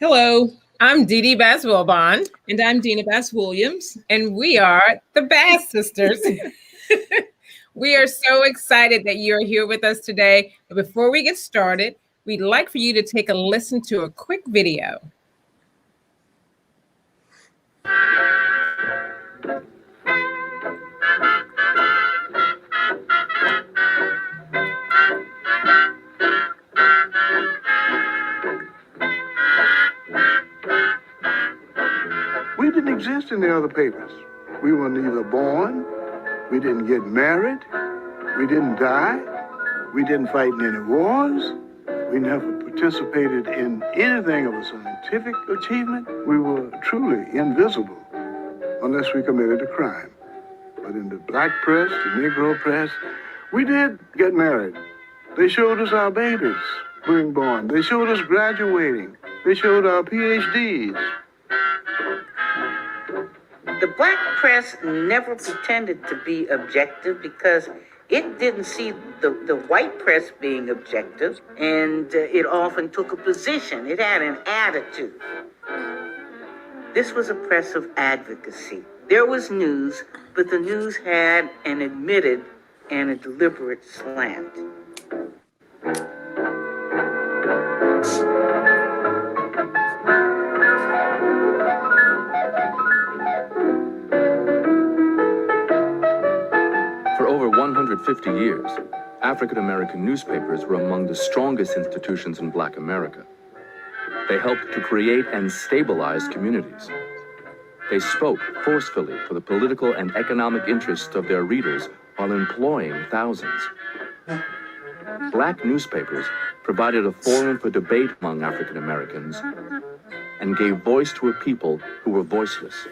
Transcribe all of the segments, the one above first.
Hello, I'm Dee Dee Bass Wilbon, And I'm Dee Dee Bass Williams. and we are the Bass Sisters. We are so excited that you're here with us today. But before we get started, we'd like for you to take a listen to a quick video. We didn't exist in the other papers. We were neither born, we didn't get married, we didn't die, we didn't fight in any wars, we never participated in anything of a scientific achievement. We were truly invisible unless we committed a crime. But in the black press, the Negro press, we did get married. They showed us our babies being born. They showed us graduating. They showed our PhDs. The black press never pretended to be objective because it didn't see the white press being objective, and it often took a position. It had an attitude. This was a press of advocacy. There was news, but the news had an admitted and a deliberate slant. For over 150 years, African-American newspapers were among the strongest institutions in Black America. They helped to create and stabilize communities. They spoke forcefully for the political and economic interests of their readers while employing thousands. Black newspapers provided a forum for debate among African Americans and gave voice to a people who were voiceless.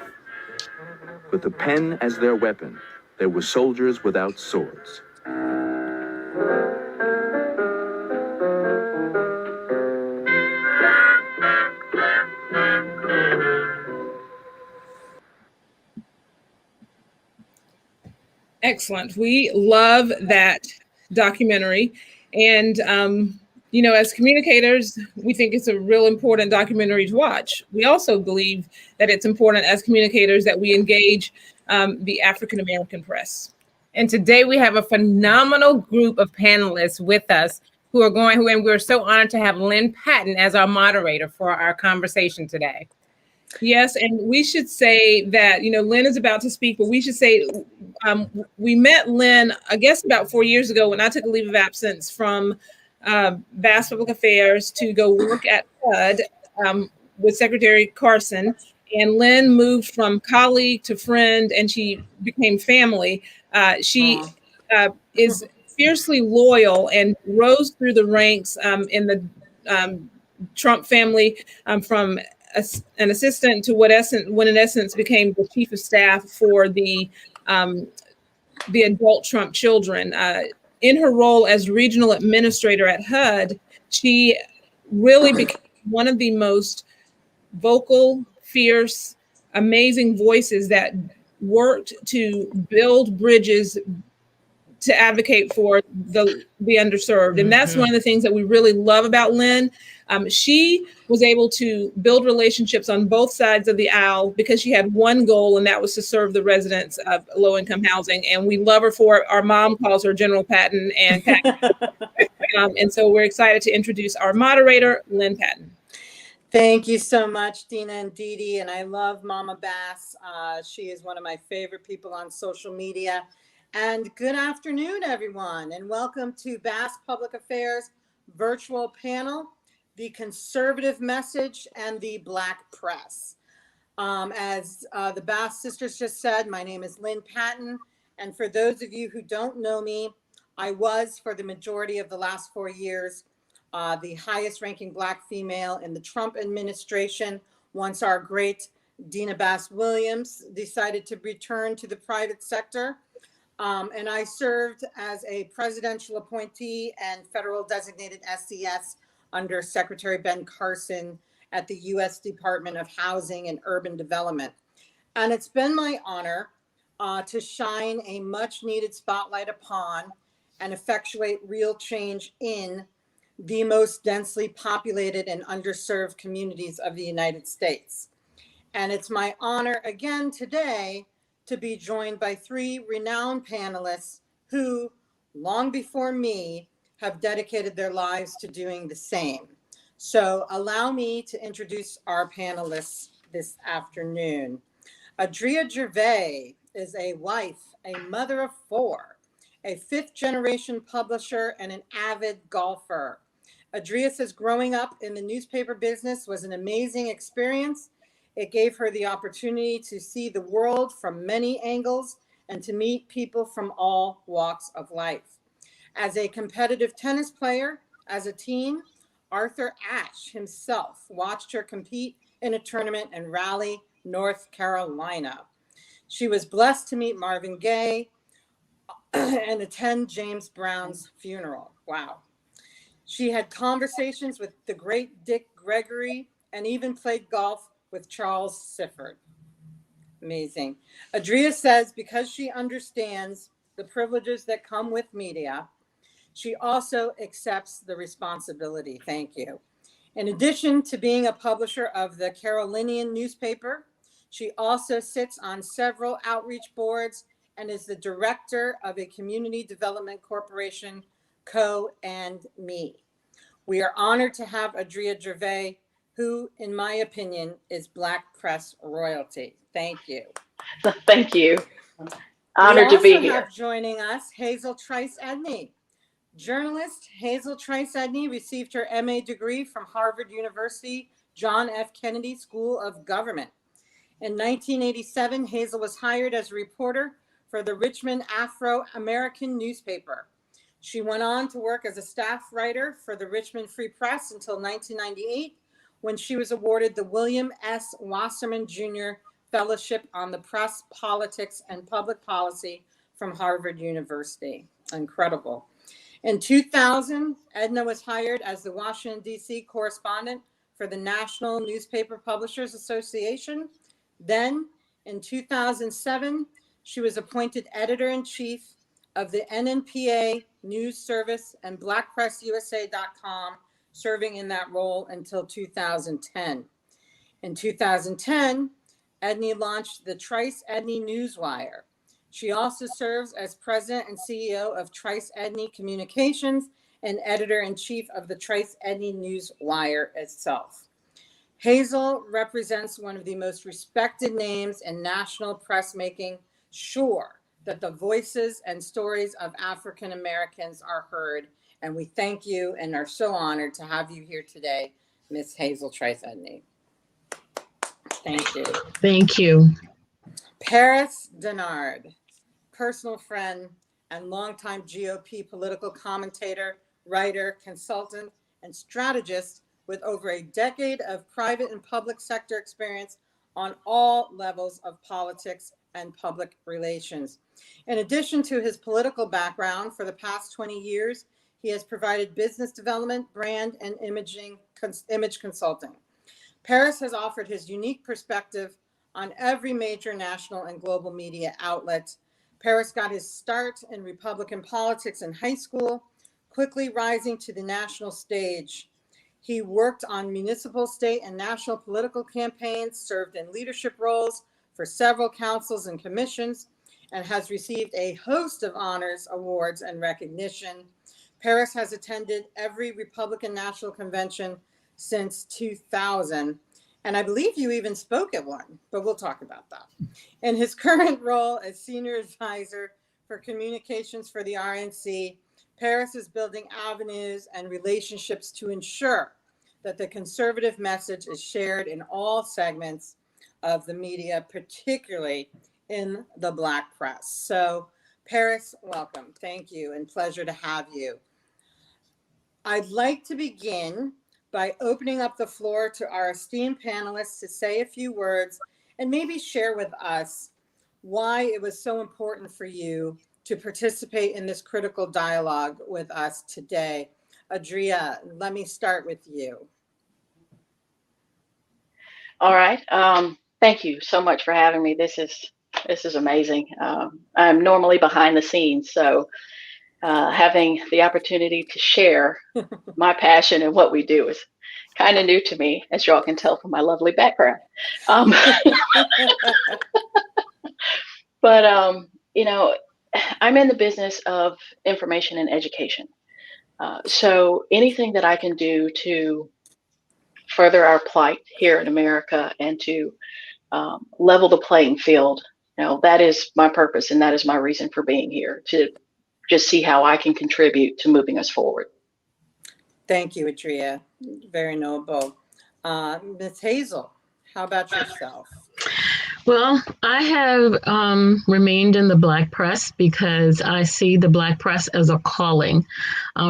With the pen as their weapon, they were soldiers without swords. Excellent. We love that documentary. And, as communicators, we think it's a real important documentary to watch. We also believe that it's important as communicators that we engage the African American press. And today we have a phenomenal group of panelists with us and we're so honored to have Lynn Patton as our moderator for our conversation today. Yes, and we should say that, Lynn is about to speak, but we should say we met Lynn, I guess, about 4 years ago when I took a leave of absence from Bass Public Affairs to go work at HUD with Secretary Carson. And Lynn moved from colleague to friend, and she became family. She is fiercely loyal and rose through the ranks in the Trump family from an assistant to what in essence became the chief of staff for the adult Trump children. In her role as regional administrator at HUD, she really became one of the most vocal, fierce, amazing voices that worked to build bridges to advocate for the underserved. And that's one of the things that we really love about Lynn. She was able to build relationships on both sides of the aisle because she had one goal, and that was to serve the residents of low-income housing. And we love her for it. Our mom calls her General Patton. And so we're excited to introduce our moderator, Lynn Patton. Thank you so much, Dina and Dee Dee. And I love Mama Bass. She is one of my favorite people on social media. And good afternoon, everyone. And welcome to Bass Public Affairs virtual panel, The Conservative Message and the Black Press. As the Bass sisters just said, my name is Lynn Patton. And for those of you who don't know me, I was, for the majority of the last 4 years, the highest ranking Black female in the Trump administration once our great Dee Dee Bass Williams decided to return to the private sector. And I served as a presidential appointee and federal designated SCS under Secretary Ben Carson at the U.S. Department of Housing and Urban Development. And it's been my honor to shine a much needed spotlight upon and effectuate real change in the most densely populated and underserved communities of the United States. And it's my honor again today to be joined by three renowned panelists who, long before me, have dedicated their lives to doing the same. So allow me to introduce our panelists this afternoon. Adria Jervay is a wife, a mother of four, a fifth-generation publisher, and an avid golfer. Adria says growing up in the newspaper business was an amazing experience. It gave her the opportunity to see the world from many angles and to meet people from all walks of life. As a competitive tennis player, as a teen, Arthur Ashe himself watched her compete in a tournament in Raleigh, North Carolina. She was blessed to meet Marvin Gaye and attend James Brown's funeral. Wow. She had conversations with the great Dick Gregory and even played golf with Charles Sifford. Amazing. Adria says because she understands the privileges that come with media, she also accepts the responsibility. Thank you. In addition to being a publisher of the Carolinian newspaper, she also sits on several outreach boards and is the director of a community development corporation, Co and Me. We are honored to have Adria Jervay, who, in my opinion, is Black press royalty. Thank you. Thank you. Honored to be here. We also have joining us Hazel Trice Edney. Journalist Hazel Trice Edney received her MA degree from Harvard University John F. Kennedy School of Government. In 1987, Hazel was hired as a reporter for the Richmond Afro-American newspaper. She went on to work as a staff writer for the Richmond Free Press until 1998, when she was awarded the William S. Wasserman Jr. Fellowship on the Press, Politics, and Public Policy from Harvard University. Incredible. In 2000, Edna was hired as the Washington, D.C. correspondent for the National Newspaper Publishers Association. Then, in 2007, she was appointed editor-in-chief of the NNPA News Service and BlackPressUSA.com, serving in that role until 2010. In 2010, Edney launched the Trice Edney Newswire. She also serves as president and CEO of Trice Edney Communications and editor-in-chief of the Trice Edney Newswire itself. Hazel represents one of the most respected names in national press making, sure that the voices and stories of African Americans are heard. And we thank you and are so honored to have you here today, Ms. Hazel Trice Edney. Thank you. Thank you. Paris Dennard, personal friend and longtime GOP political commentator, writer, consultant, and strategist with over a decade of private and public sector experience on all levels of politics and public relations. In addition to his political background, for the past 20 years, he has provided business development, brand, and image consulting. Paris has offered his unique perspective on every major national and global media outlet. Paris got his start in Republican politics in high school, quickly rising to the national stage. He worked on municipal, state, and national political campaigns, served in leadership roles for several councils and commissions, and has received a host of honors, awards, and recognition. Paris has attended every Republican National Convention since 2000. And I believe you even spoke at one, but we'll talk about that. In his current role as senior advisor for communications for the RNC, Paris is building avenues and relationships to ensure that the conservative message is shared in all segments of the media, particularly in the Black press. So, Paris, welcome. Thank you and pleasure to have you. I'd like to begin by opening up the floor to our esteemed panelists to say a few words and maybe share with us why it was so important for you to participate in this critical dialogue with us today. Adria, let me start with you. All right. Thank you so much for having me. This is amazing. I'm normally behind the scenes, so having the opportunity to share my passion and what we do is kind of new to me, as y'all can tell from my lovely background. But you know, I'm in the business of information and education. So anything that I can do to further our plight here in America and to level the playing field, that is my purpose and that is my reason for being here, to just see how I can contribute to moving us forward. Thank you, Adria. Very noble. Ms. Hazel, how about yourself? Well, I have remained in the Black press because I see the Black press as a calling.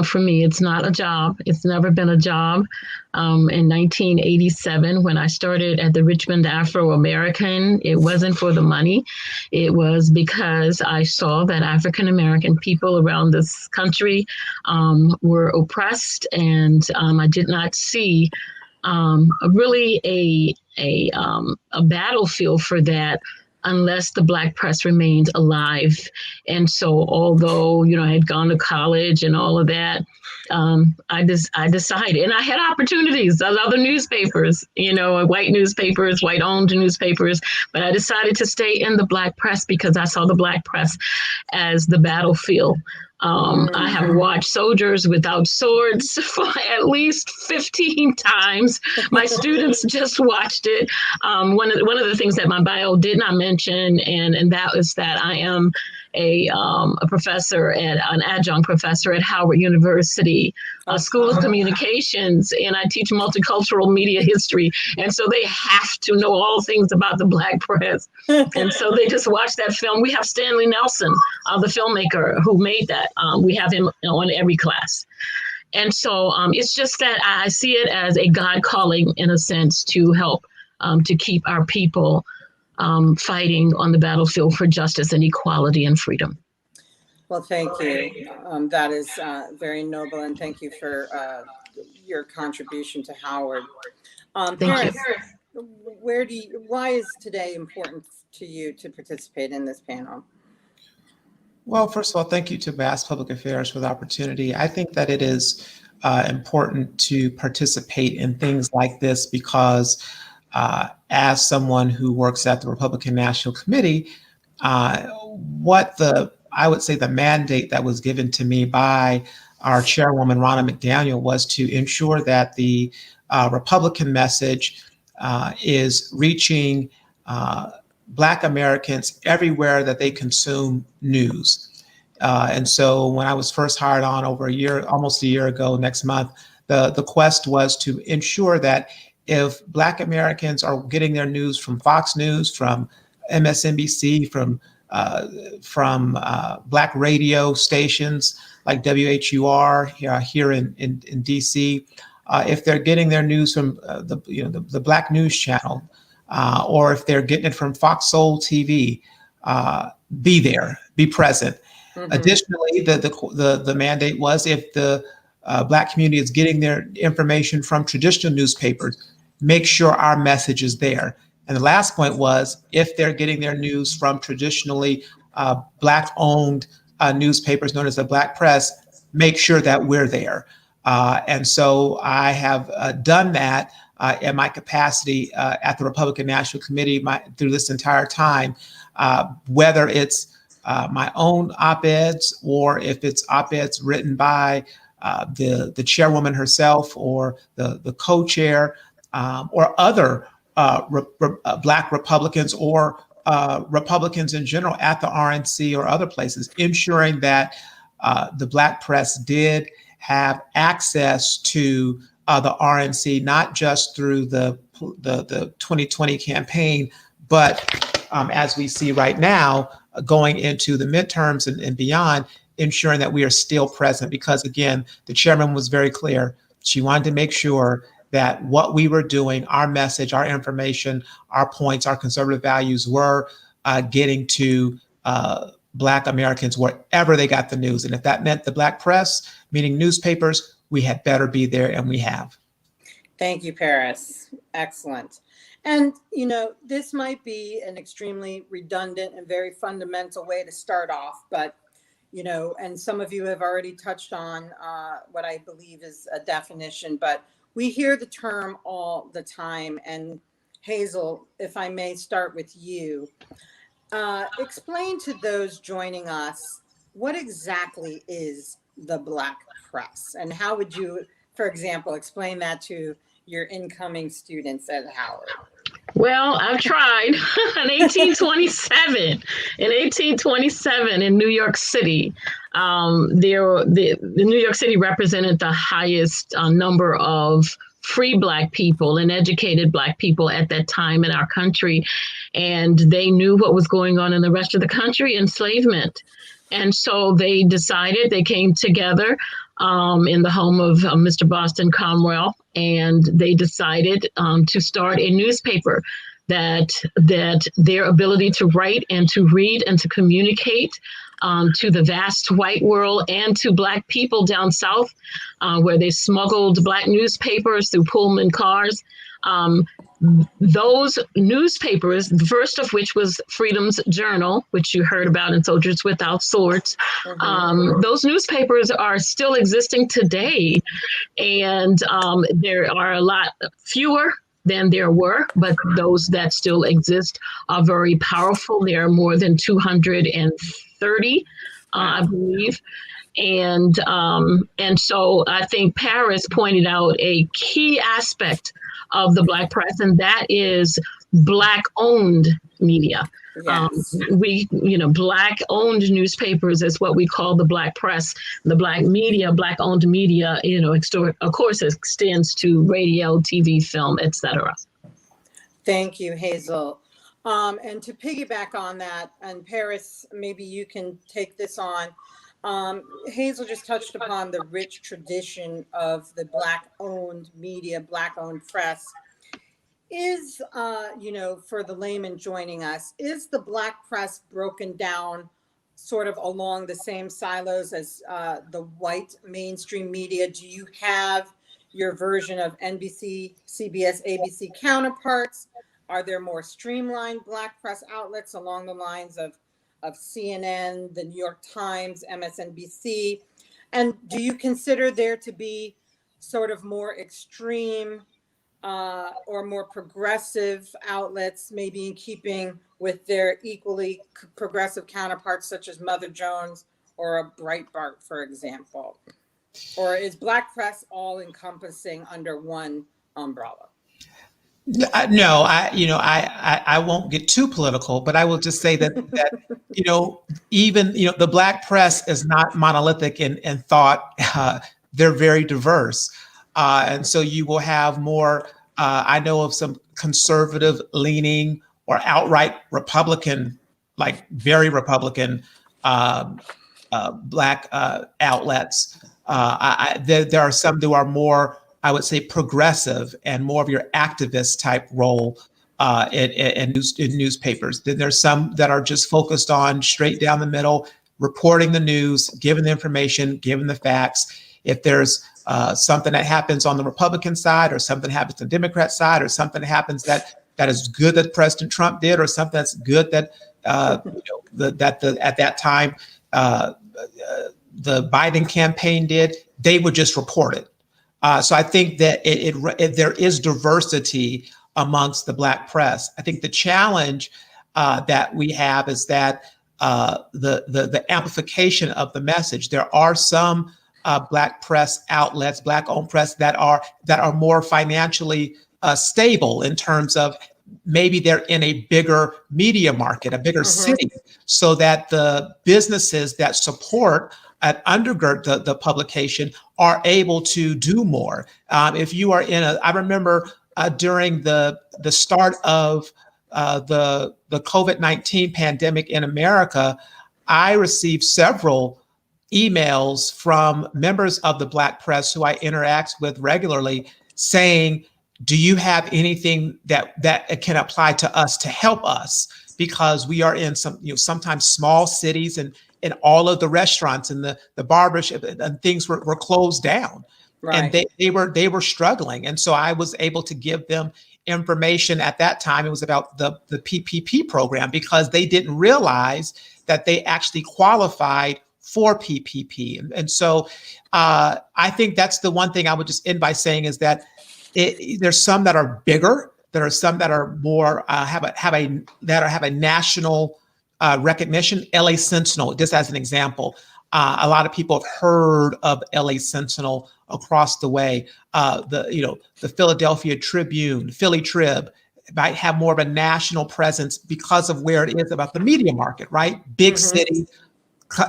For me, it's not a job. It's never been a job. In 1987, when I started at the Richmond Afro-American, it wasn't for the money. It was because I saw that African-American people around this country were oppressed, and I did not see really a battlefield for that unless the Black press remained alive. And so although, I had gone to college and all of that, I decided, and I had opportunities at other newspapers, white newspapers, white owned newspapers, but I decided to stay in the Black press because I saw the Black press as the battlefield. I have watched Soldiers Without Swords for at least 15 times. My students just watched it. One of the things that my bio did not mention, and that is that I am an adjunct professor at Howard University School of Communications, and I teach multicultural media history. And so they have to know all things about the Black press. And so they just watch that film. We have Stanley Nelson, the filmmaker who made that. We have him on every class. And so it's just that I see it as a God calling, in a sense, to help to keep our people fighting on the battlefield for justice and equality and freedom. Well, thank you. That is very noble, and thank you for your contribution to Howard. Paris, why is today important to you to participate in this panel? Well, first of all, thank you to Bass Public Affairs for the opportunity. I think that it is important to participate in things like this because as someone who works at the Republican National Committee, I would say the mandate that was given to me by our chairwoman, Ronna McDaniel, was to ensure that the Republican message is reaching Black Americans everywhere that they consume news. And so when I was first hired on almost a year ago next month, the quest was to ensure that if Black Americans are getting their news from Fox News, from MSNBC, from Black radio stations like WHUR here in DC, if they're getting their news from the Black News Channel, or if they're getting it from Fox Soul TV, be there, be present. Mm-hmm. Additionally, the mandate was if the Black community is getting their information from traditional newspapers, make sure our message is there. And the last point was if they're getting their news from traditionally Black-owned newspapers known as the Black press, make sure that we're there. And so I have done that in my capacity at the Republican National Committee through this entire time, whether it's my own op-eds or if it's op-eds written by the chairwoman herself or the co-chair or other Black Republicans or Republicans in general at the RNC or other places, ensuring that the Black press did have access to the RNC, not just through the 2020 campaign, but as we see right now, going into the midterms and beyond, ensuring that we are still present. Because again, the chairman was very clear. She wanted to make sure that what we were doing, our message, our information, our points, our conservative values were getting to Black Americans wherever they got the news. And if that meant the Black press, meaning newspapers, we had better be there, and we have. Thank you, Paris. Excellent. And, this might be an extremely redundant and very fundamental way to start off, but, and some of you have already touched on what I believe is a definition, but we hear the term all the time. And Hazel, if I may start with you, explain to those joining us, what exactly is the Black press? And how would you, for example, explain that to your incoming students at Howard? Well, I've tried. In 1827 in New York City, the New York City represented the highest number of free Black people and educated Black people at that time in our country. And they knew what was going on in the rest of the country, enslavement. And so they decided, they came together in the home of Mr. Boston Cromwell, and they decided to start a newspaper that their ability to write and to read and to communicate to the vast white world and to Black people down south, where they smuggled Black newspapers through Pullman cars. Those newspapers, the first of which was Freedom's Journal, which you heard about in Soldiers Without Swords, those newspapers are still existing today. And there are a lot fewer than there were, but those that still exist are very powerful. There are more than 230, I believe. And so I think Paris pointed out a key aspect of the Black press, and that is Black-owned media. Yes. Black-owned newspapers is what we call the Black press. The Black media, Black-owned media, of course, extends to radio, TV, film, etc. Thank you, Hazel. And to piggyback on that, and Paris, maybe you can take this on. Hazel just touched upon the rich tradition of the Black-owned media, Black-owned press. Is, for the layman joining us, is the Black press broken down sort of along the same silos as the white mainstream media? Do you have your version of NBC, CBS, ABC counterparts? Are there more streamlined Black press outlets along the lines of CNN, the New York Times, MSNBC? And do you consider there to be sort of more extreme or more progressive outlets, maybe in keeping with their equally progressive counterparts, such as Mother Jones or a Breitbart, for example? Or is Black press all encompassing under one umbrella? No, I won't get too political, but I will just say that even the Black press is not monolithic in thought. They're very diverse, and so you will have more. I know of some conservative leaning or outright Republican, like very Republican Black outlets. There are some who are more, I would say, progressive and more of your activist type role in newspapers. Then there's some that are just focused on straight down the middle, reporting the news, giving the information, giving the facts. If there's something that happens on the Republican side, or something happens on the Democrat side, or something happens that is good that President Trump did, or something that's good that at that time the Biden campaign did, they would just report it. So I think that there is diversity amongst the Black press. I think the challenge that we have is that the amplification of the message. There are some Black press outlets, Black-owned press that are more financially stable in terms of maybe they're in a bigger media market, a bigger city, so that the businesses that support and undergird the publication are able to do more. If you are I remember during the start of the COVID-19 pandemic in America, I received several emails from members of the Black press who I interact with regularly saying, do you have anything that can apply to us to help us? Because we are in sometimes small cities, and all of the restaurants and the barbershop and things were closed down. Right. And they were struggling. And so I was able to give them information at that time. It was about the PPP program, because they didn't realize that they actually qualified for PPP. And so I think that's the one thing I would just end by saying is that there's some that are bigger. There are some that are more have a national recognition. LA Sentinel, just as an example, a lot of people have heard of LA Sentinel across the way. The Philadelphia Tribune, Philly Trib, might have more of a national presence because of where it is about the media market, right? Big city,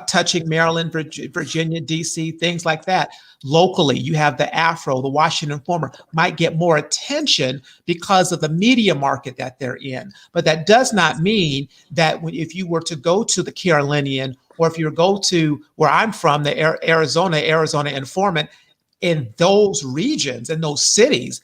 touching Maryland, Virginia, DC, things like that. Locally, you have the Afro, the Washington Informer might get more attention because of the media market that they're in. But that does not mean that if you were to go to the Carolinian, or if you go to where I'm from, the Arizona Informant, in those regions, in those cities,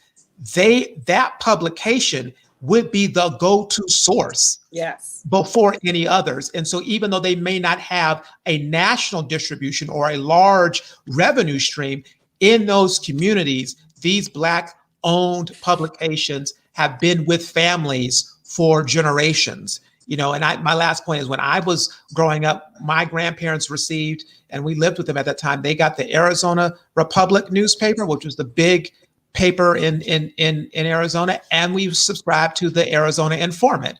that publication would be the go-to source. Yes. Before any others. And so even though they may not have a national distribution or a large revenue stream in those communities, these Black-owned publications have been with families for generations. And my last point is, when I was growing up, my grandparents received, and we lived with them at that time, they got the Arizona Republic newspaper, which was the big paper in Arizona, and we subscribed to the Arizona Informant.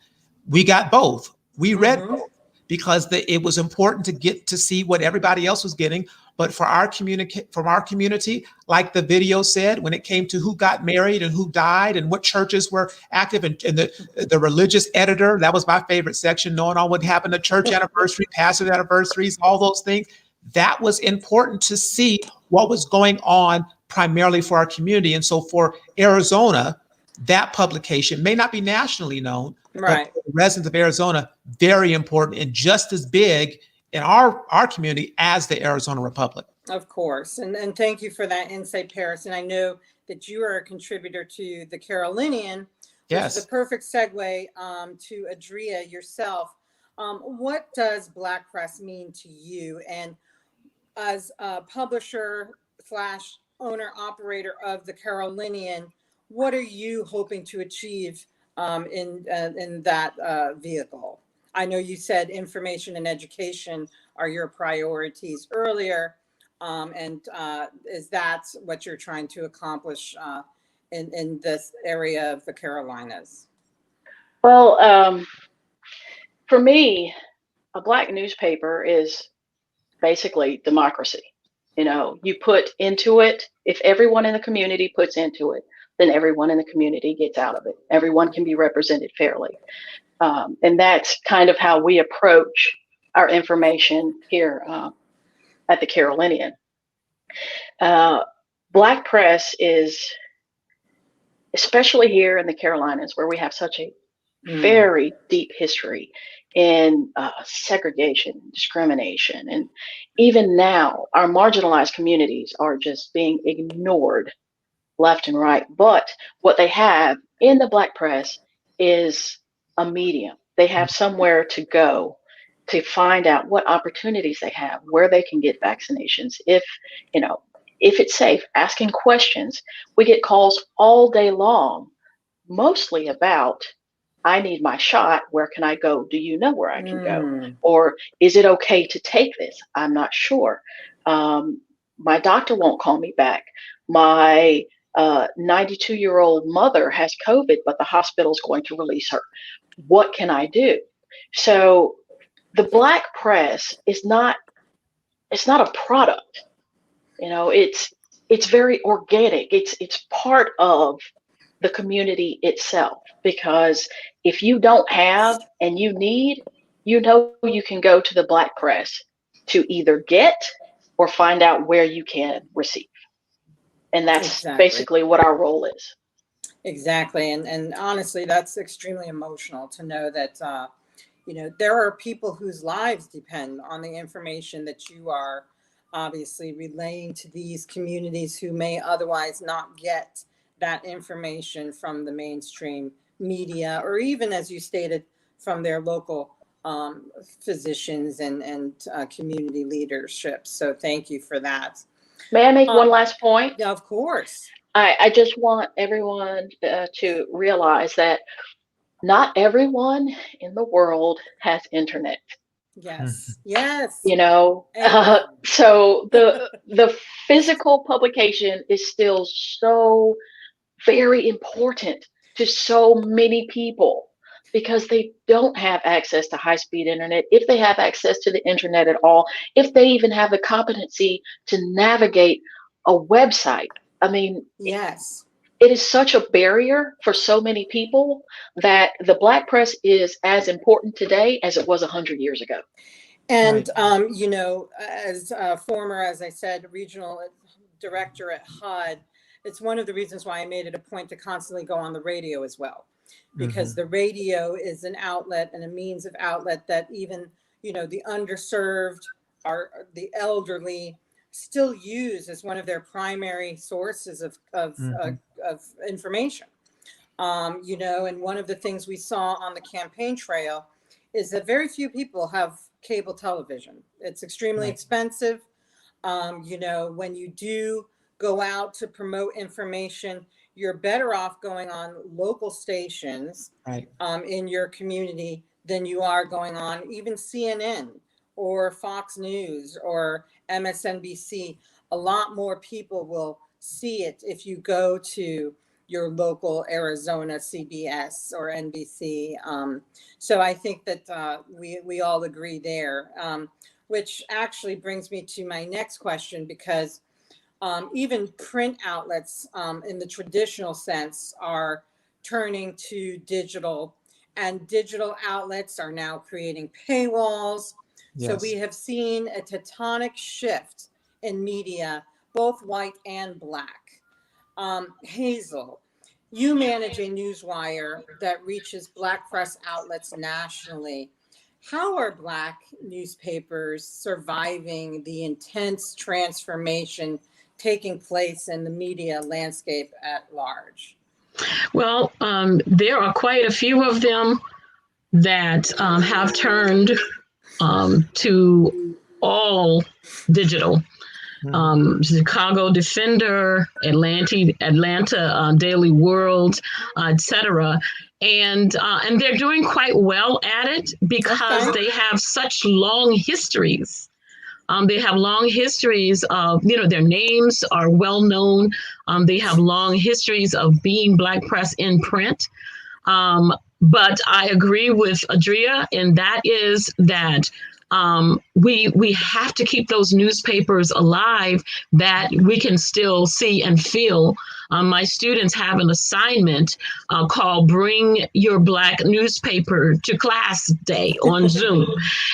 We got both. We read both because it was important to get to see what everybody else was getting. But from our community, like the video said, when it came to who got married and who died and what churches were active, and the religious editor, that was my favorite section, knowing all what happened to church anniversary, pastor anniversaries, all those things. That was important to see what was going on primarily for our community. And so for Arizona, that publication may not be nationally known, right, but for the residents of Arizona, very important and just as big in our community as the Arizona Republic. Of course. And thank you for that insight, Paris. And I know that you are a contributor to the Carolinian, which Yes. is a perfect segue to Adria yourself. What does Black Press mean to you? And as a publisher / owner operator of the Carolinian, what are you hoping to achieve in that vehicle? I know you said information and education are your priorities earlier, and is that what you're trying to accomplish in this area of the Carolinas? Well, for me, a Black newspaper is basically democracy. You put into it, if everyone in the community puts into it, then everyone in the community gets out of it. Everyone can be represented fairly. And that's kind of how we approach our information here at the Carolinian. Black press is, especially here in the Carolinas, where we have such a very deep history in segregation, discrimination, and even now our marginalized communities are just being ignored left and right. But what they have in the Black press is a medium. They have somewhere to go to find out what opportunities they have, where they can get vaccinations, if it's safe, asking questions. We get calls all day long, mostly about, I need my shot, where can I go? Do you know where I can go? Or is it okay to take this? I'm not sure. My doctor won't call me back. My 92-year-old mother has COVID, but the hospital's going to release her. What can I do? So the Black press is not, it's not a product. It's very organic. It's part of the community itself, because if you don't have and you need, you can go to the Black press to either get or find out where you can receive. And that's basically what our role is. Exactly. And honestly, that's extremely emotional to know that, there are people whose lives depend on the information that you are obviously relaying to these communities who may otherwise not get that information from the mainstream media, or even, as you stated, from their local physicians and community leadership. So thank you for that. May I make one last point? Yeah, of course. I just want everyone to realize that not everyone in the world has internet. Yes. Yes. You know, Amen. so the physical publication is still so very important to so many people because they don't have access to high-speed internet. If they have access to the internet at all, if they even have the competency to navigate a website, I mean, Yes. it is such a barrier for so many people that the Black press is as important today as it was 100 years ago. And, you know, as a former, as I said, regional director at HUD, it's one of the reasons why I made it a point to constantly go on the radio as well, because the radio is an outlet and a means of outlet that even, you know, the underserved or the elderly still use as one of their primary sources of information. You know, and one of the things we saw on the campaign trail is that very few people have cable television. It's extremely expensive. You know, when you do go out to promote information, you're better off going on local stations in your community than you are going on even CNN or Fox News or MSNBC. A lot more people will see it if you go to your local Arizona CBS or NBC. So I think that we all agree there, which actually brings me to my next question, because even print outlets in the traditional sense are turning to digital, and digital outlets are now creating paywalls. So we have seen a tectonic shift in media, both white and Black. Hazel, you manage a Newswire that reaches Black press outlets nationally. How are Black newspapers surviving the intense transformation taking place in the media landscape at large? Well, there are quite a few of them that have turned to all digital. Chicago Defender, Atlanta Daily World, etc. And they're doing quite well at it because they have such long histories. They have long histories of, you know, their names are well known. They have long histories of being Black press in print. But I agree with Adria, and that is that we have to keep those newspapers alive that we can still see and feel. My students have an assignment called Bring Your Black Newspaper to Class Day on Zoom.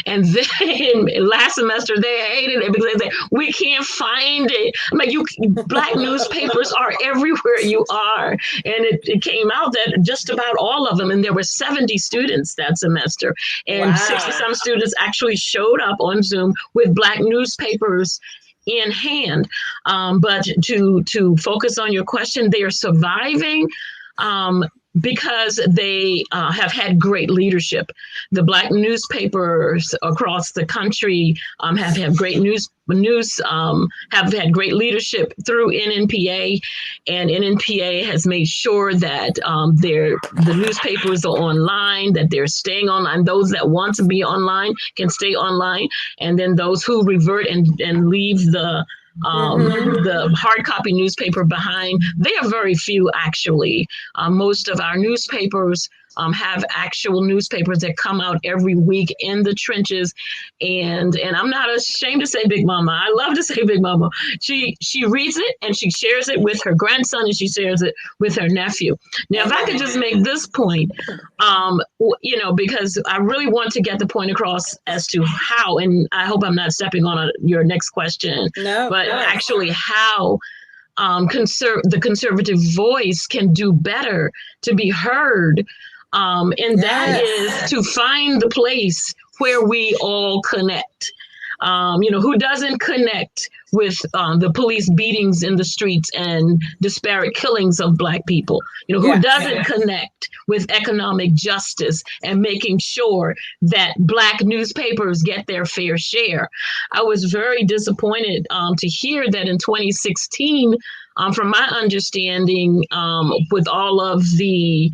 And then last semester they hated it because they said, we can't find it. I'm like, Black newspapers are everywhere you are. And it came out that just about all of them, and there were 70 students that semester, and 60 some students actually showed up on Zoom with Black newspapers in hand. But to focus on your question, they are surviving because they have had great leadership. The Black newspapers across the country have had great have had great leadership through NNPA, and NNPA has made sure that the newspapers are online, that they're staying online. Those that want to be online can stay online, and then those who revert and leave the hard copy newspaper behind, they are very few actually. Most of our newspapers have actual newspapers that come out every week in the trenches, and I'm not ashamed to say Big Mama. I love to say Big Mama. She reads it and she shares it with her grandson and she shares it with her nephew. Now, if I could just make this point, you know, because I really want to get the point across as to how, and I hope I'm not stepping on your next question, but actually how the conservative voice can do better to be heard. And that is to find the place where we all connect. You know, who doesn't connect with the police beatings in the streets and disparate killings of Black people? You know, who doesn't connect with economic justice and making sure that Black newspapers get their fair share? I was very disappointed to hear that in 2016, from my understanding, with all of the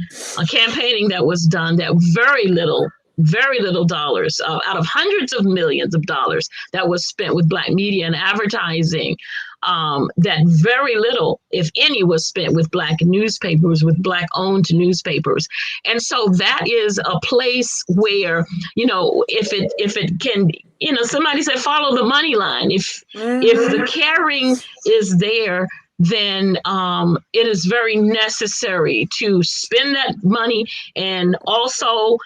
campaigning that was done, that very little very little dollars out of hundreds of millions of dollars that was spent with Black media and advertising, that very little, if any, was spent with Black newspapers, with Black owned newspapers. And so that is a place where, you know, if it can, you know, somebody said follow the money line. If the caring is there, then it is very necessary to spend that money and also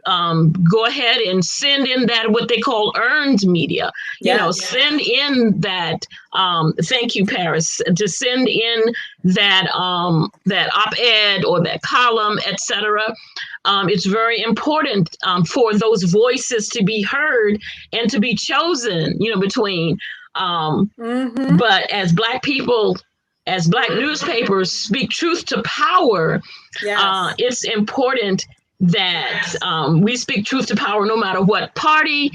go ahead and send in that what they call earned media. You know, send in that. Thank you, Paris. To send in that that op-ed or that column, etc. It's very important for those voices to be heard and to be chosen. You know, between. But as Black people, as Black newspapers speak truth to power, it's important that we speak truth to power no matter what party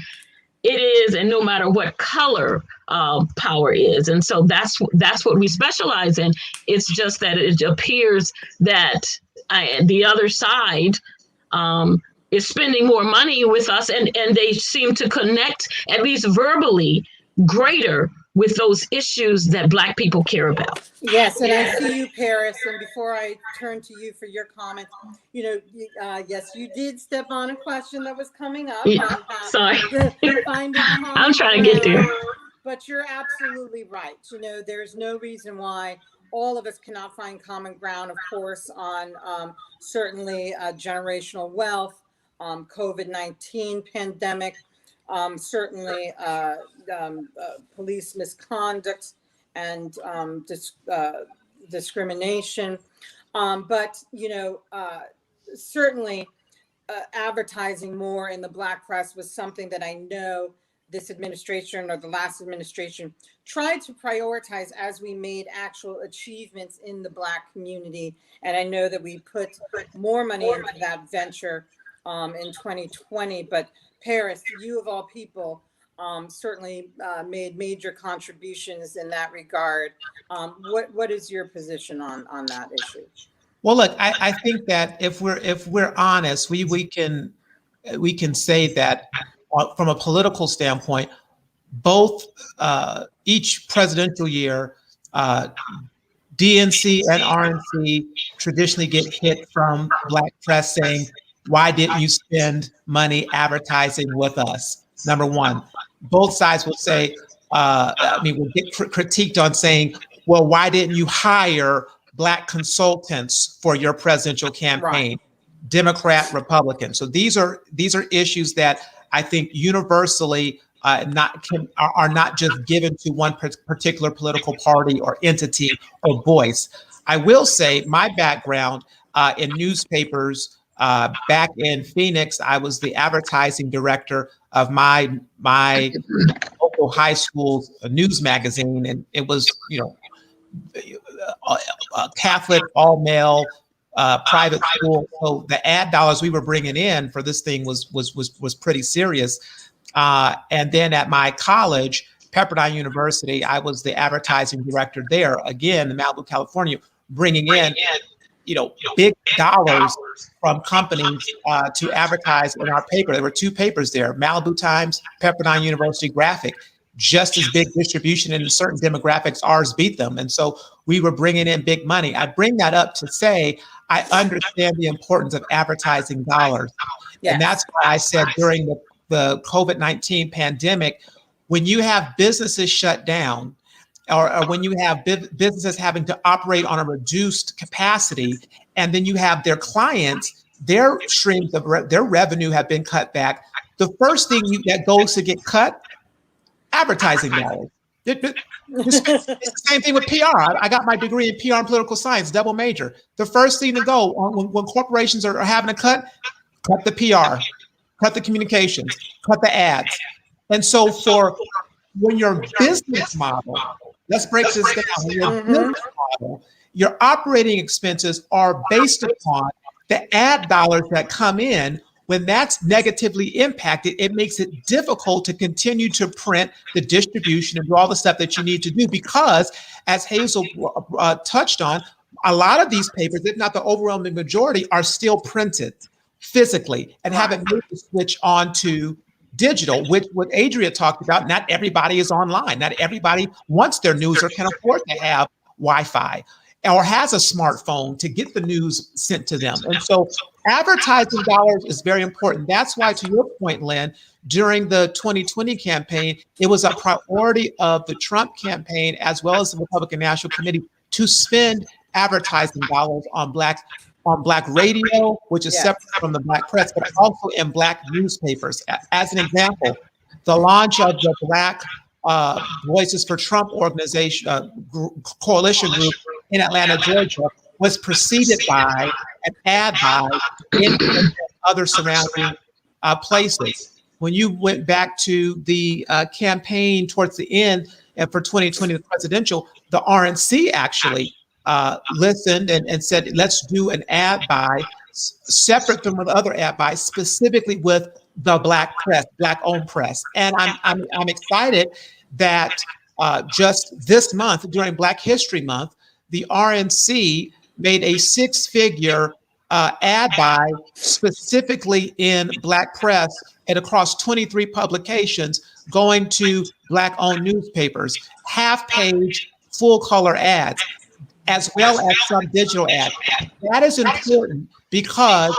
it is and no matter what color power is. And so that's what we specialize in. It's just that it appears that the other side is spending more money with us, and they seem to connect, at least verbally, greater with those issues that Black people care about. Yes, and I see you, Paris. And before I turn to you for your comments, you know, yes, you did step on a question that was coming up. Sorry. I'm trying to get there. But you're absolutely right. You know, there's no reason why all of us cannot find common ground, of course, on certainly generational wealth, COVID-19 pandemic, certainly police misconduct and discrimination. But, you know, certainly advertising more in the Black press was something that I know this administration or the last administration tried to prioritize as we made actual achievements in the Black community. And I know that we put more money into that venture in 2020, but Paris, you of all people, certainly made major contributions in that regard. What is your position on that issue? Well, look, I think that if we're honest, we can say that from a political standpoint, both each presidential year, DNC and RNC traditionally get hit from Black press saying, why didn't you spend money advertising with us? Number one, both sides will say, we'll get critiqued on saying, well, why didn't you hire Black consultants for your presidential campaign? Right. Democrat, Republican. So these are issues that I think universally are not just given to one particular political party or entity or voice. I will say my background in newspapers. Back in Phoenix, I was the advertising director of my local high school news magazine, and it was, you know, a Catholic, all male, private school. So the ad dollars we were bringing in for this thing was pretty serious. And then at my college, Pepperdine University, I was the advertising director there. Again, in Malibu, California, bringing in, you know, big dollars from companies to advertise in our paper. There were two papers there, Malibu Times, Pepperdine University Graphic, just as big distribution, and in certain demographics, ours beat them. And so we were bringing in big money. I bring that up to say, I understand the importance of advertising dollars. Yes. And that's why I said during the COVID-19 pandemic, when you have businesses shut down, or when you have businesses having to operate on a reduced capacity, and then you have their clients, their streams of their revenue have been cut back. The first thing that goes to get cut, advertising dollars. It's the same thing with PR. I got my degree in PR and political science, double major. The first thing to go when corporations are having to cut the PR, cut the communications, cut the ads. And so for when your business model, let's break this down. When your business model, your operating expenses are based upon the ad dollars that come in. When that's negatively impacted, it makes it difficult to continue to print the distribution and do all the stuff that you need to do, because as Hazel touched on, a lot of these papers, if not the overwhelming majority, are still printed. physically and haven't made the switch on to digital, which what Adria talked about. Not everybody is online. Not everybody wants their news or can afford to have Wi-Fi or has a smartphone to get the news sent to them. And so advertising dollars is very important. That's why, to your point, Lynn, during the 2020 campaign, it was a priority of the Trump campaign as well as the Republican National Committee to spend advertising dollars on Black radio, which is separate from the Black press, but also in Black newspapers. As an example, the launch of the Black Voices for Trump organization coalition group in Atlanta, Georgia, was preceded by an ad buy in other surrounding places. When you went back to the campaign towards the end and for 2020, the presidential, the RNC actually listened and said, let's do an ad buy separate from the other ad buys, specifically with the Black press, Black-owned press. And I'm excited that just this month, during Black History Month, the RNC made a six-figure ad buy specifically in Black press and across 23 publications going to Black-owned newspapers, half-page, full-color ads, as well as some digital ads. That is important because,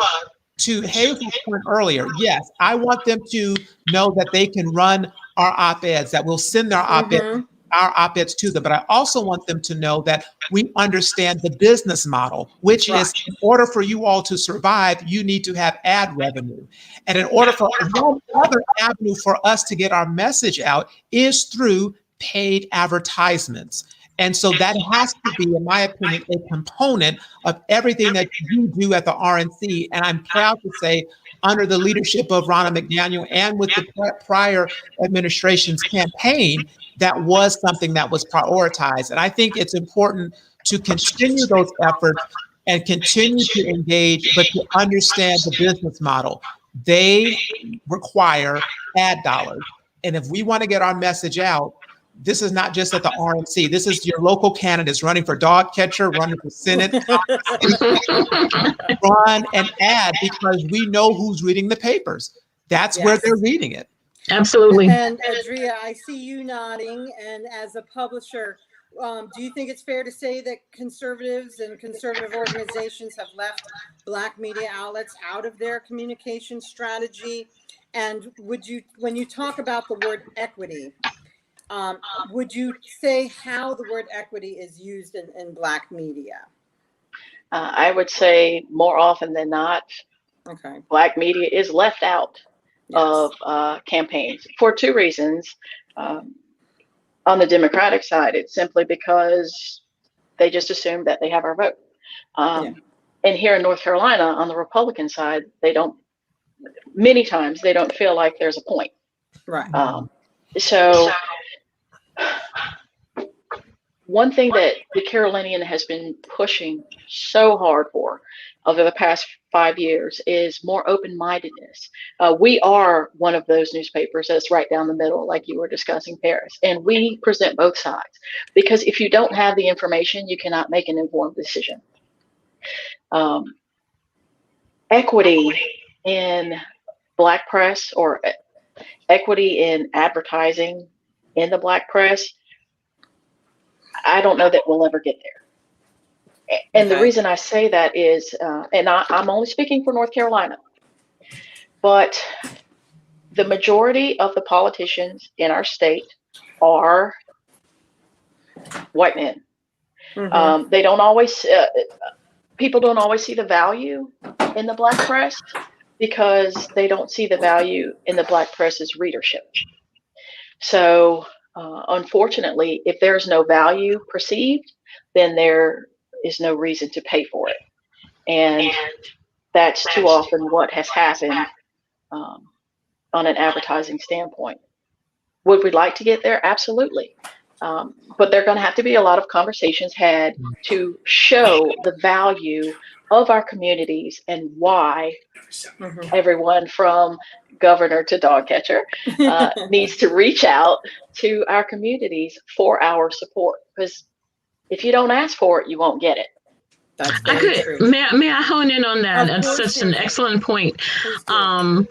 to Hazel's point earlier, yes, I want them to know that they can run our op-eds, that we'll send their op-eds, our op-eds to them. But I also want them to know that we understand the business model, which is, in order for you all to survive, you need to have ad revenue. And in order for one other avenue for us to get our message out is through paid advertisements. And so that has to be, in my opinion, a component of everything that you do at the RNC. And I'm proud to say, under the leadership of Ronna McDaniel and with the prior administration's campaign, that was something that was prioritized. And I think it's important to continue those efforts and continue to engage, but to understand the business model. They require ad dollars. And if we want to get our message out, this is not just at the RNC. This is your local candidates running for dog catcher, running for Senate. Run an ad because we know who's reading the papers. That's where they're reading it. Absolutely. And Adria, I see you nodding. And as a publisher, do you think it's fair to say that conservatives and conservative organizations have left Black media outlets out of their communication strategy? And would you, when you talk about the word equity, would you say how the word equity is used in Black media? I would say more often than not, Black media is left out of campaigns for two reasons. On the Democratic side, it's simply because they just assume that they have our vote. And here in North Carolina, on the Republican side, they don't, many times they don't feel like there's a point. So one thing that the Carolinian has been pushing so hard for over the past 5 years is more open-mindedness. We are one of those newspapers that's right down the middle, like you were discussing, Paris, and we present both sides, because if you don't have the information, you cannot make an informed decision. Equity in Black press, or equity in advertising in the Black press, I don't know that we'll ever get there. And the reason I say that is, and I'm only speaking for North Carolina, but the majority of the politicians in our state are white men. They don't always, people don't always see the value in the Black press because they don't see the value in the Black press's readership. So unfortunately, if there's no value perceived, then there is no reason to pay for it. And that's too often what has happened on an advertising standpoint. Would we like to get there? Absolutely. But there are going to have to be a lot of conversations had to show the value of our communities and why everyone from governor to dog catcher needs to reach out to our communities for our support. Because if you don't ask for it, you won't get it. That's I very could, true. may I hone in on that? Of That's course, such an Hazel. excellent point. Please do.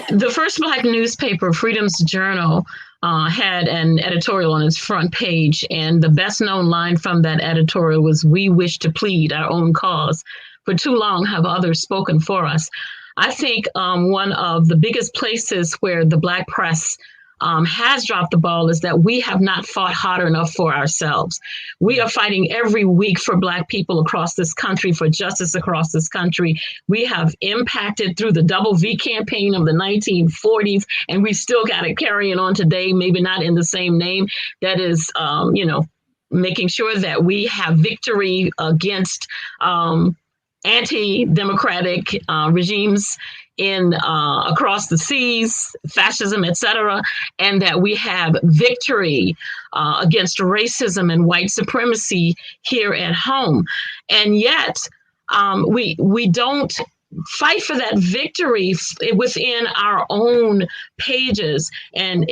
The first Black newspaper, Freedom's Journal, had an editorial on its front page, and the best known line from that editorial was, "We wish to plead our own cause. For too long have others spoken for us." I think one of the biggest places where the Black press has dropped the ball is that we have not fought hard enough for ourselves. We are fighting every week for Black people across this country, for justice across this country. We have impacted through the Double V campaign of the 1940s, and we still got it carrying on today, maybe not in the same name. That is, making sure that we have victory against anti-democratic regimes in across the seas, fascism, etc., and that we have victory against racism and white supremacy here at home. And yet we don't fight for that victory within our own pages and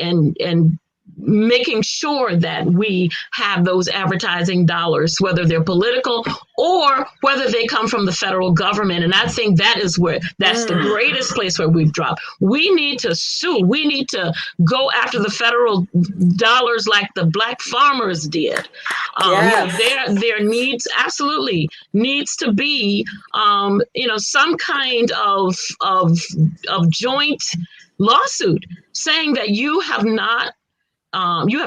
making sure that we have those advertising dollars, whether they're political or whether they come from the federal government. And I think that's the greatest place where we've dropped. We need to sue. We need to go after the federal dollars like the Black farmers did. Yes. There absolutely needs to be, some kind of joint lawsuit saying that you have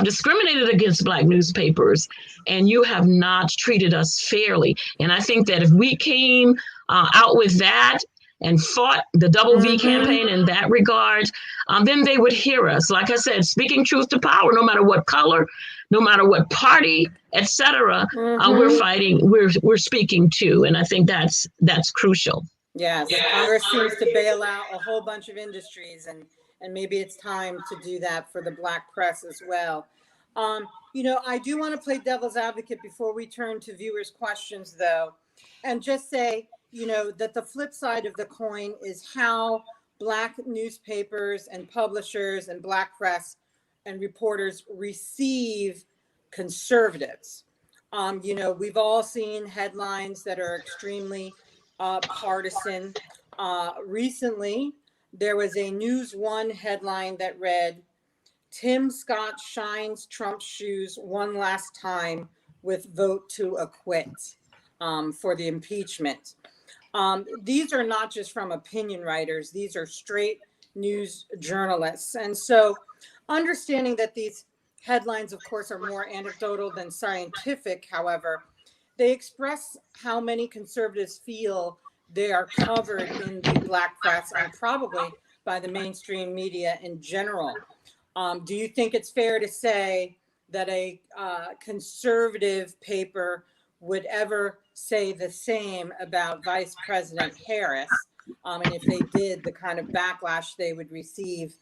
discriminated against Black newspapers and you have not treated us fairly. And I think that if we came out with that and fought the Double V campaign in that regard, then they would hear us. Like I said, speaking truth to power, no matter what color, no matter what party, etc. We're fighting, we're speaking to. And I think that's crucial. Yes, Congress seems to bail out a whole bunch of industries, and maybe it's time to do that for the Black press as well. I do want to play devil's advocate before we turn to viewers' questions, though, and just say, that the flip side of the coin is how Black newspapers and publishers and Black press and reporters receive conservatives. We've all seen headlines that are extremely partisan. Recently, there was a News One headline that read, "Tim Scott shines Trump's shoes one last time with vote to acquit for the impeachment." These are not just from opinion writers. These are straight news journalists. And so understanding that these headlines, of course, are more anecdotal than scientific, however, they express how many conservatives feel they are covered in the Black press and probably by the mainstream media in general. Do you think it's fair to say that a conservative paper would ever say the same about Vice President Harris? And if they did, the kind of backlash they would receive.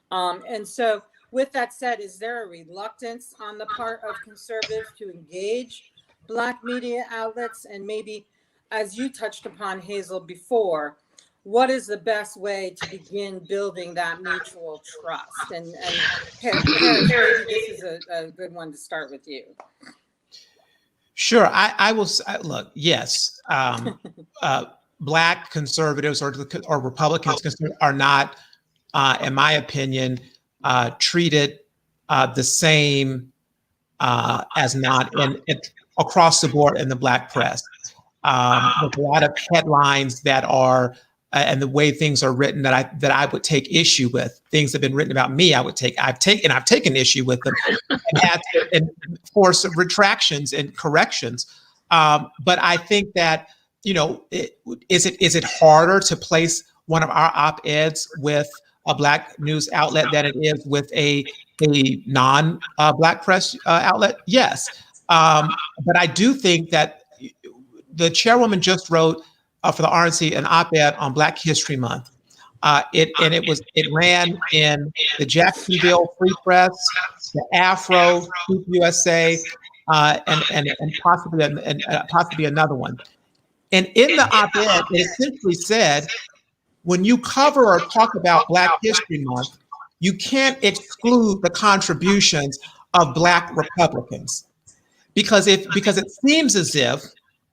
And so with that said, is there a reluctance on the part of conservatives to engage Black media outlets? And maybe, as you touched upon, Hazel, before, what is the best way to begin building that mutual trust? And Harris, maybe this is a good one to start with you. Sure, I will look. Yes, Black conservatives or Republicans are not, in my opinion, treated the same as not across the board in the Black press. With a lot of headlines that are and the way things are written that I would take issue with. Things have been written about me. I've taken issue with them and had to force retractions and corrections. But I think that, is it harder to place one of our op-eds with a Black news outlet than it is with a non-Black press outlet? Yes. But I do think that the chairwoman just wrote for the RNC an op-ed on Black History Month. It ran in the Jacksonville Free Press, the Afro, Truth USA, and possibly another one. And in the op-ed, it essentially said, when you cover or talk about Black History Month, you can't exclude the contributions of Black Republicans, because it seems as if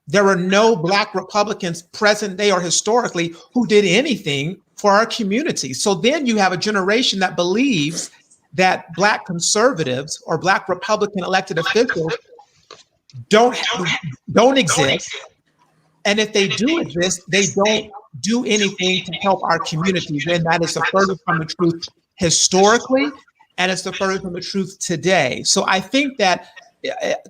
there are no Black Republicans present day or historically who did anything for our community. So then you have a generation that believes that Black conservatives or Black Republican elected officials don't exist. And if they do exist, they don't do anything to help our community. Then that is the furthest from the truth historically, and it's the furthest from the truth today. So I think that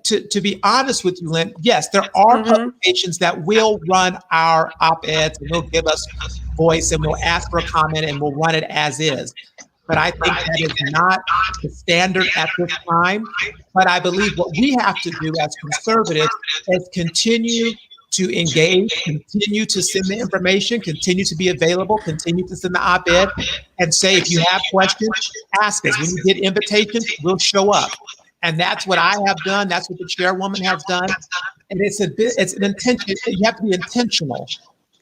to be honest with you, Lynn, yes, there are publications that will run our op-eds and will give us voice and will ask for a comment and will run it as is. But I think that is not the standard at this time. But I believe what we have to do as conservatives is continue to engage, continue to send the information, continue to be available, continue to send the op-ed, and say, if you have questions, ask us. When you get invitations, we'll show up. And that's what I have done. That's what the chairwoman has done. And it's an intention. You have to be intentional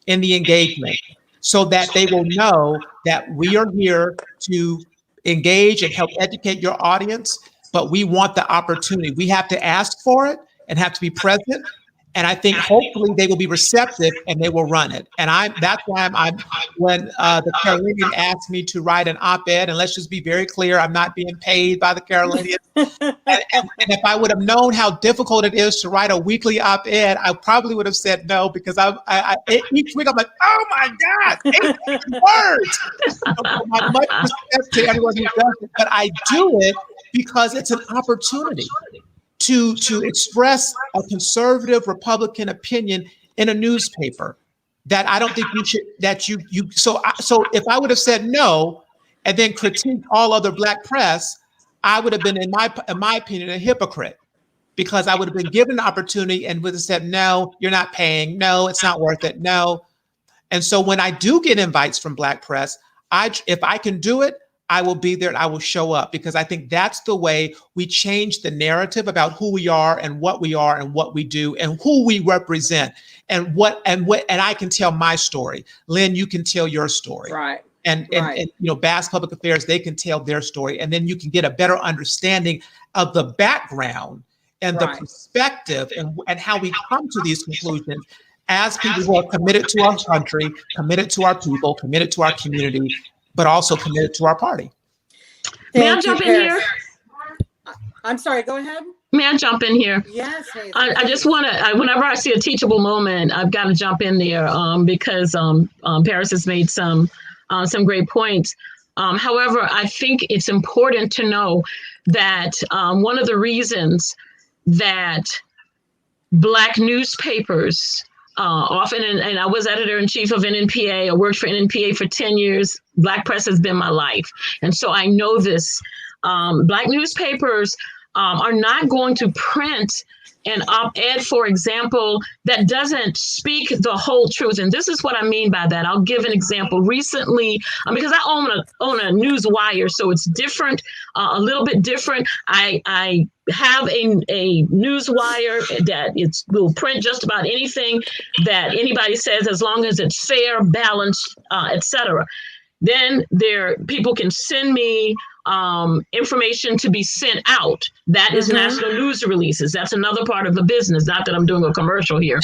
in the engagement so that they will know that we are here to engage and help educate your audience, but we want the opportunity. We have to ask for it and have to be present. And I think hopefully they will be receptive and they will run it. And that's why when the Carolinian asked me to write an op-ed, and let's just be very clear, I'm not being paid by the Carolinian. and if I would have known how difficult it is to write a weekly op-ed, I probably would have said no, because I each week I'm like, oh my God, 8 words. I much respect to everyone who does it, but I do it because it's an opportunity to express a conservative Republican opinion in a newspaper that I don't think you should, that you so if I would have said no and then critiqued all other Black press, I would have been, in my opinion, a hypocrite, because I would have been given the opportunity and would have said, no, you're not paying. No, it's not worth it. No. And so when I do get invites from Black press, if I can do it, I will be there and I will show up, because I think that's the way we change the narrative about who we are and what we do and who we represent and I can tell my story. Lynn, you can tell your story. Right. And Bass Public Affairs, they can tell their story, and then you can get a better understanding of the background and the perspective and how we come to these conclusions as people who are committed to our country, committed to our people, committed to our community, but also committed to our party. May I jump in here? I'm sorry, go ahead. May I jump in here? Yes, Hazel. I just want to, whenever I see a teachable moment, I've got to jump in there because Paris has made some great points. However, I think it's important to know that one of the reasons that Black newspapers often, and I was editor-in-chief of NNPA. I worked for NNPA for 10 years. Black press has been my life. And so I know this. Black newspapers are not going to print an op-ed, for example, that doesn't speak the whole truth. And this is what I mean by that. I'll give an example. Recently, because I own a Newswire, so it's different, a little bit different. I have a Newswire that will print just about anything that anybody says, as long as it's fair, balanced, etc. Then people can send me information to be sent out. That is national news releases. That's another part of the business. Not that I'm doing a commercial here,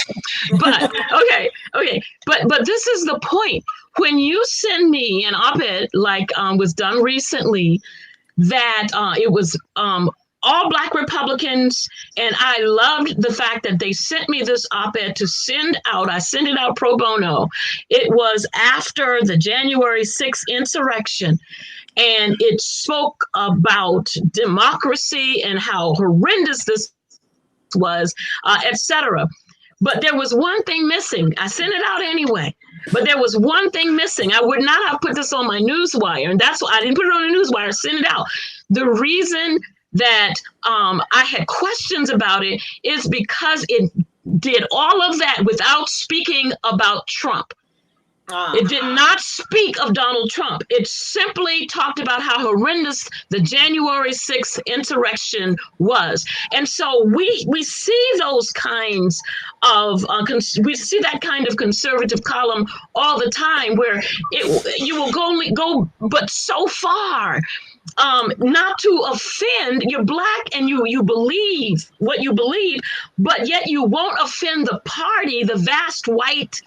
but okay. But this is the point. When you send me an op-ed like was done recently, that it was all Black Republicans, and I loved the fact that they sent me this op-ed to send out. I sent it out pro bono. It was after the January 6th insurrection. And it spoke about democracy and how horrendous this was, etc. But there was one thing missing. I sent it out anyway, but there was one thing missing. I would not have put this on my Newswire, and that's why I didn't put it on the Newswire. I sent it out. The reason that I had questions about it is because it did all of that without speaking about Trump. It did not speak of Donald Trump. It simply talked about how horrendous the January 6th insurrection was. And so we see those kinds of, we see that kind of conservative column all the time, where you will only go but so far. not to offend. You're Black and you believe what you believe, but yet you won't offend the party, the vast white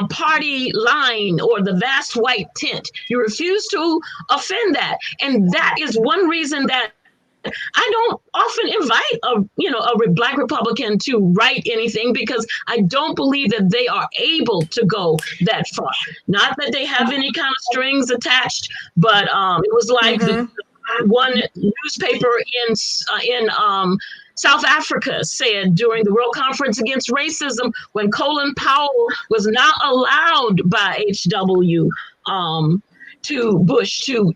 party line or the vast white tent. You refuse to offend that. And that is one reason that I don't often invite a Black Republican to write anything, because I don't believe that they are able to go that far. Not that they have any kind of strings attached, but it was like one newspaper in South Africa said during the World Conference Against Racism, when Colin Powell was not allowed by HW to Bush to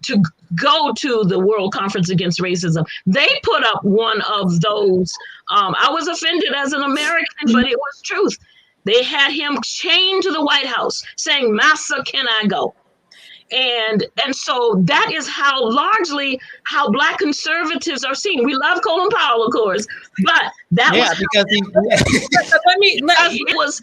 go to the World Conference Against Racism, they put up one of those. I was offended as an American, but it was truth. They had him chained to the White House saying, "Massa, can I go?" And so that is how largely how Black conservatives are seen. We love Colin Powell, of course, but that was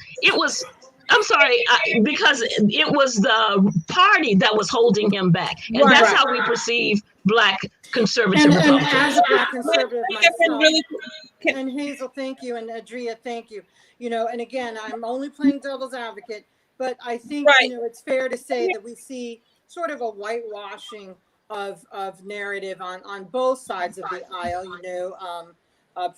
I'm sorry, because it was the party that was holding him back. And that's how we perceive Black conservative Republicans. And as a Black conservative myself, and Hazel, thank you, and Adria, thank you. And again, I'm only playing devil's advocate, but I think it's fair to say that we see sort of a whitewashing of narrative on both sides of the aisle.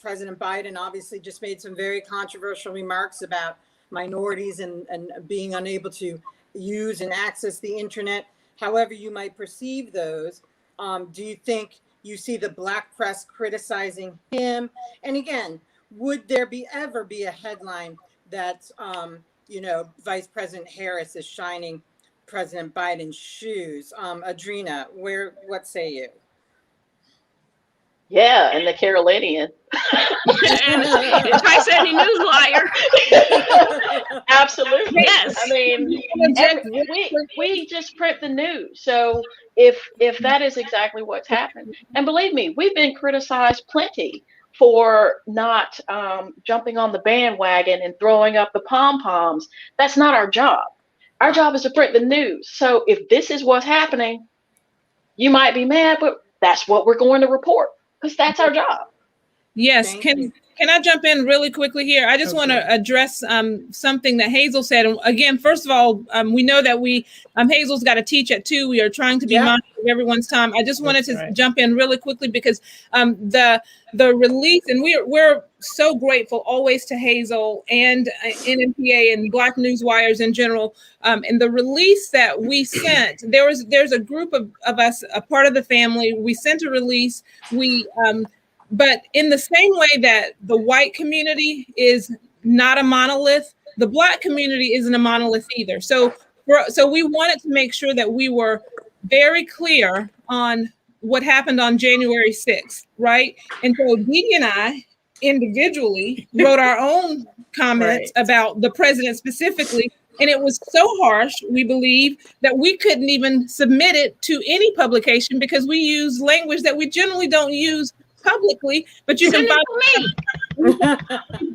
President Biden obviously just made some very controversial remarks about minorities and being unable to use and access the internet. However you might perceive those, do you think you see the Black press criticizing him? And again, would there ever be a headline that Vice President Harris is shining President Biden's shoes? Adrina, what say you? Yeah, and the Carolinian. and Trice, Edney, Newswire. Absolutely. Yes. I mean, we just print the news. So if that is exactly what's happened, and believe me, we've been criticized plenty for not jumping on the bandwagon and throwing up the pom-poms. That's not our job. Our job is to print the news. So if this is what's happening, you might be mad, but that's what we're going to report, because that's our job. Yes. Can I jump in really quickly here? I just want to address something that Hazel said. And again, first of all, we know that Hazel's got to teach at 2. We are trying to be mindful of everyone's time. I just wanted to jump in really quickly because the release, and we're so grateful always to Hazel and NMPA and Black Newswires in general. And the release that we sent, there's a group of us, a part of the family. We sent a release. But in the same way that the white community is not a monolith, the Black community isn't a monolith either. So we wanted to make sure that we were very clear on what happened on January 6th, right? And so Dee Dee and I individually wrote our own comments about the president specifically. And it was so harsh, we believe, that we couldn't even submit it to any publication because we use language that we generally don't use publicly, but you can find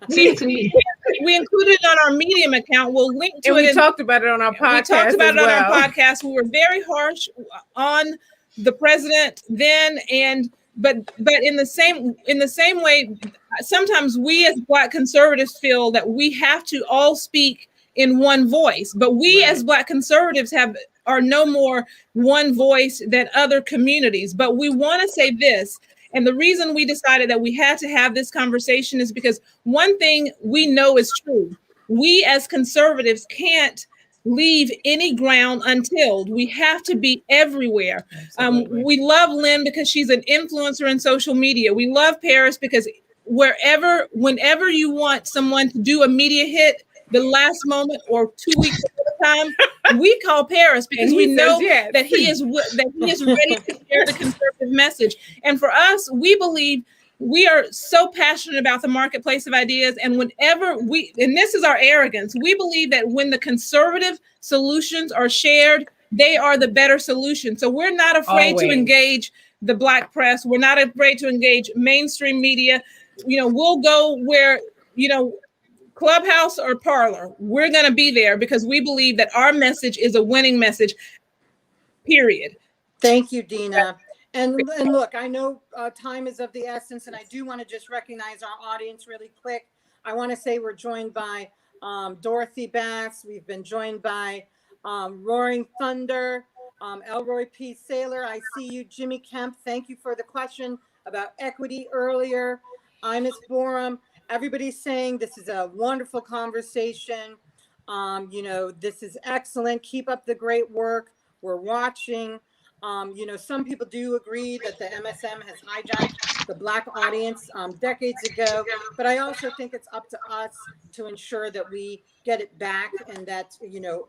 it to me. We included it on our Medium account. We'll link to it. We talked about it on our podcast. We talked about it on our podcast. We were very harsh on the president then, but in the same way, sometimes we as Black conservatives feel that we have to all speak in one voice, but we as Black conservatives are no more one voice than other communities. But we want to say this. And the reason we decided that we had to have this conversation is because one thing we know is true. We as conservatives can't leave any ground untilled. We have to be everywhere. We love Lynn because she's an influencer in social media. We love Paris because whenever you want someone to do a media hit, the last moment or 2 weeks at a time, we call Paris because we know that he is ready to share the conservative message. And for us, we believe we are so passionate about the marketplace of ideas. And and this is our arrogance, we believe that when the conservative solutions are shared, they are the better solution. So we're not afraid to engage the Black press. We're not afraid to engage mainstream media. We'll go where, Clubhouse or Parlor, we're going to be there because we believe that our message is a winning message, period. Thank you, Dina. And look, I know time is of the essence, and I do want to just recognize our audience really quick. I want to say we're joined by Dorothy Bass. We've been joined by Roaring Thunder, Elroy P. Saylor. I see you, Jimmy Kemp. Thank you for the question about equity earlier. Ines Borum. Everybody's saying this is a wonderful conversation. This is excellent. Keep up the great work. We're watching. Some people do agree that the MSM has hijacked the Black audience decades ago, but I also think it's up to us to ensure that we get it back and that,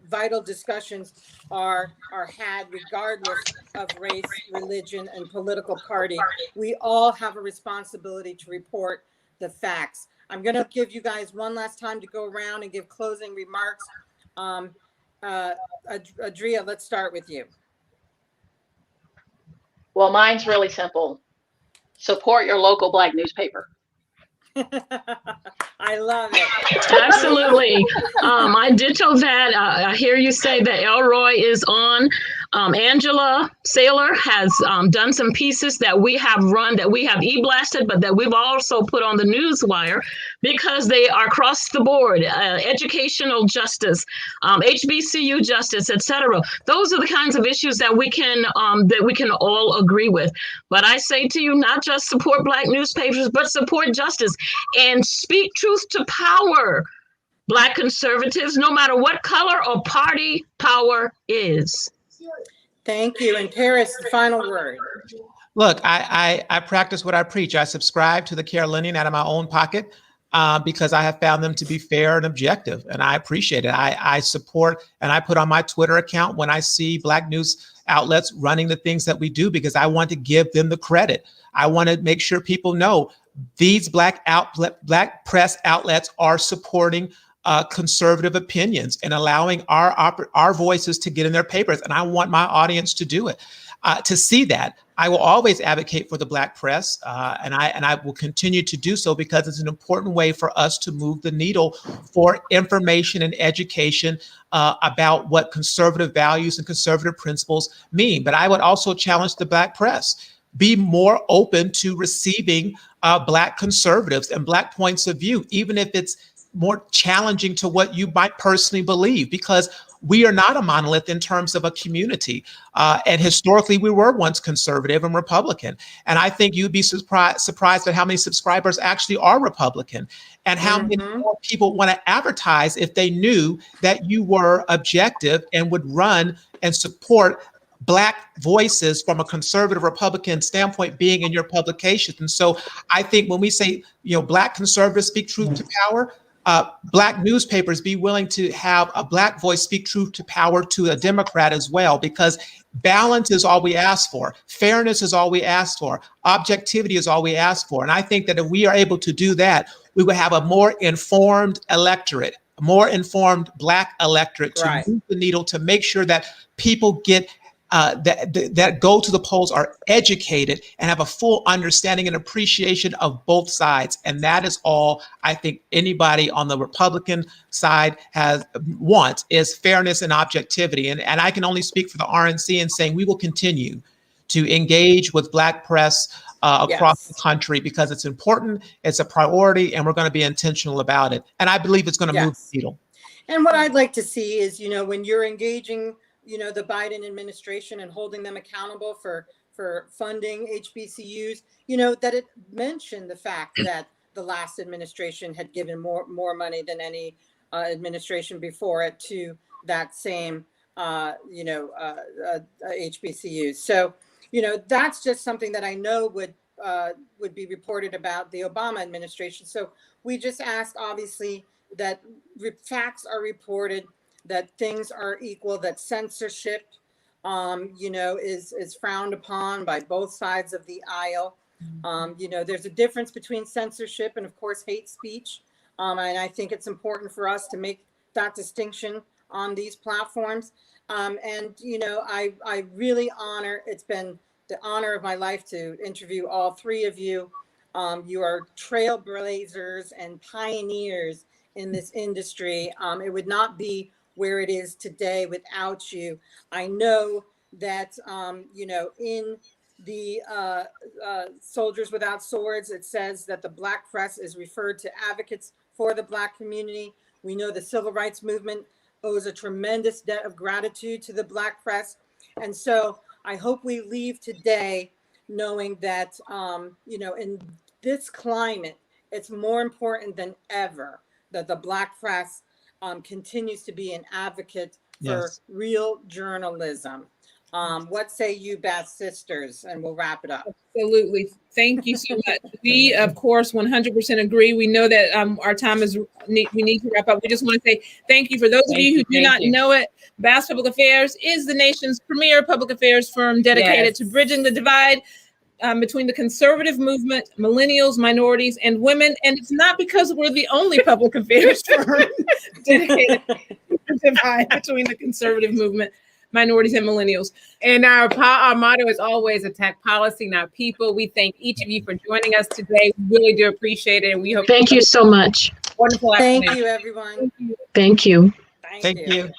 vital discussions are had regardless of race, religion, and political party. We all have a responsibility to report the facts. I'm going to give you guys one last time to go around and give closing remarks. Adria, let's start with you. Well, mine's really simple. Support your local Black newspaper. I love it. Absolutely. I ditto that. I hear you say that Elroy is on. Angela Saylor has done some pieces that we have run, that we have e-blasted, but that we've also put on the Newswire because they are across the board. Educational justice, HBCU justice, etc. Those are the kinds of issues that we can all agree with. But I say to you, not just support Black newspapers, but support justice and speak truth to power. Black conservatives, no matter what color or party power is. Thank you. And Paris, the final word. Look, I practice what I preach. I subscribe to the Carolinian out of my own pocket because I have found them to be fair and objective, and I appreciate it. I support, and I put on my Twitter account when I see Black news outlets running the things that we do because I want to give them the credit. I want to make sure people know these Black press outlets are supporting conservative opinions and allowing our voices to get in their papers. And I want my audience to do it. To see that, I will always advocate for the Black press, and I will continue to do so because it's an important way for us to move the needle for information and education about what conservative values and conservative principles mean. But I would also challenge the Black press. Be more open to receiving Black conservatives and Black points of view, even if it's more challenging to what you might personally believe, because we are not a monolith in terms of a community. And historically, we were once conservative and Republican. And I think you'd be surprised at how many subscribers actually are Republican and how many more people want to advertise if they knew that you were objective and would run and support Black voices from a conservative Republican standpoint being in your publications. And so I think when we say, Black conservatives speak truth to power, Black newspapers be willing to have a Black voice speak truth to power to a Democrat as well, because balance is all we ask for. Fairness is all we ask for. Objectivity is all we ask for. And I think that if we are able to do that, we will have a more informed electorate, a more informed Black electorate to move the needle, to make sure that people get that go to the polls are educated and have a full understanding and appreciation of both sides. And that is all I think anybody on the Republican side wants, is fairness and objectivity. And I can only speak for the RNC in saying we will continue to engage with Black press across the country because it's important, it's a priority, and we're going to be intentional about it. And I believe it's going to move the needle. And what I'd like to see is, when you're engaging the Biden administration and holding them accountable for funding HBCUs, that it mentioned the fact that the last administration had given more money than any administration before it to that same, HBCUs. So, that's just something that I know would be reported about the Obama administration. So we just ask, obviously, that facts are reported, that things are equal, that censorship, is frowned upon by both sides of the aisle. There's a difference between censorship and, of course, hate speech. And I think it's important for us to make that distinction on these platforms. I really it's been the honor of my life to interview all three of you. You are trailblazers and pioneers in this industry. It would not be where it is today without you. I know that, in the Soldiers Without Swords, it says that the Black press is referred to advocates for the Black community. We know the civil rights movement owes a tremendous debt of gratitude to the Black press. And so I hope we leave today knowing that, in this climate, it's more important than ever that the Black press continues to be an advocate for real journalism. What say you, Bass sisters? And we'll wrap it up. Absolutely. Thank you so much. We, of course, 100% agree. We know that our time is, we need to wrap up. We just want to say thank you. For those of you who do not know it, Bass Public Affairs is the nation's premier public affairs firm dedicated to bridging the divide between the conservative movement, millennials, minorities, and women. And it's not because we're the only public affairs firm dedicated to the divide between the conservative movement, minorities, and millennials. And our motto is always attack policy, not people. We thank each of you for joining us today. We really do appreciate it. And we hope Thank you so much. wonderful afternoon. Thank you, everyone. Thank you. Thank you.